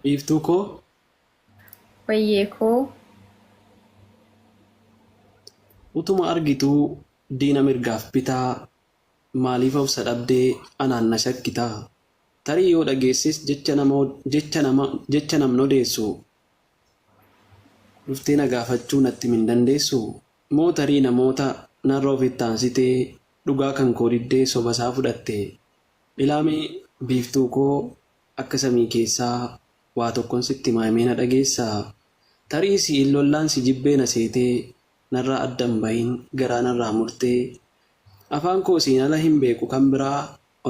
Biiftuu koo Wayyeekoo utuma argituu diina mirgaaf bitaa maaliif obsa dhabdee anaan na shakkitaa? Tarii yoo dhageessis jecha namni odeessu dhuftee na gaafachuu natti min dandeessu? Moo tarii namoota narra ofitti aansitee dhugaa kan koo diddee soba isaa fudhatte? Ilaamee biiftuu koo akka samii keessaa waa tokkoon sitti maamee na dhageessaa? Tarii si'in lollaan si jibbee na seetee narraa addan bahin garaa narraa murtee afaan koo siin ala hin beeku kan biraa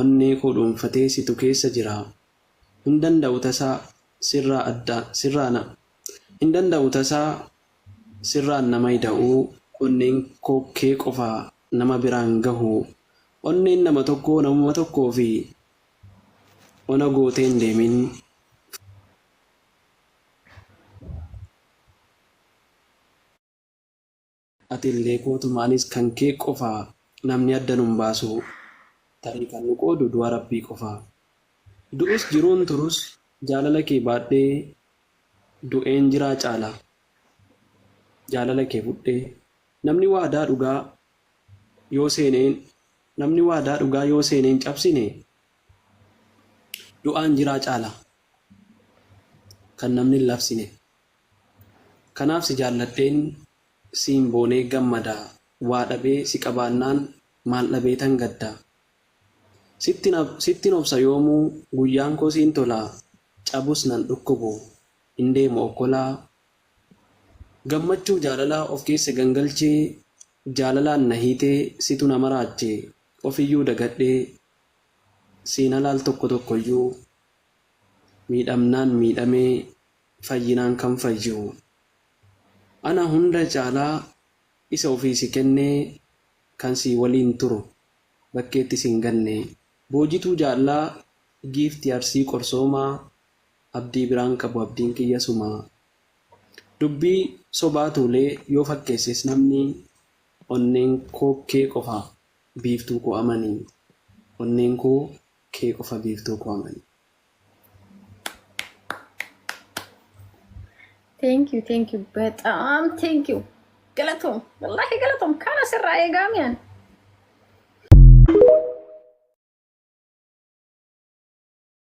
onnee koo dhuunfatee situ keessa jira. Hin danda'u tasaa sirraan nama hidha'uu onneen koo kee qofaa nama biraan gahu. Onneen nama tokkoo namuma tokkoo fi ona gootee hin deemin atillee kootumaanis kan kee qofaa namni adda nun baasu. Tarii kan nu qoodu du'a rabbii qofaa. Du'us jiruun turus jaalala kee baadhee du'een jiraa caala. Jaalala kee fudhee namni waadaa dhugaa yoo seeneen cabsine du'aan jiraa caala kan namni hin labsine. Kanaaf si jaalladheen siin boonee gammadaa waa dhabee si qabaannaan maal dhabee tan gaddaa. Sittin obsa yoomuu guyyaan koo siin tolaa cabus nan dhukkubu hin deemu okkolaa. Gammachuu jaalalaa of keessa gangalchee jaalalaan na hiitee situ na maraachee ofiyyuu dagadhee siin alaal tokko tokkoyyuu miidhamnaan miidhamee fayyinaan kan fayyu. Ana hunda caalaa isa ofii si kennee kan si waliin turu bakkeetti siin ganne. Boojituu jaallaa giifti arsii qorsoomaa abdii biraan qabu abdiin kiyya sumaa. Dubbii sobaa tuulee yoo fakkeesses namni onneen koo kee qofa biiftuu koo amanii. Onneen koo kee qofa biiftuu koo amanii. thank you በጣም ቴንክ ዩ ገለቶም ወላሂ ገለቶም ካና ስራ ኤጋሚያን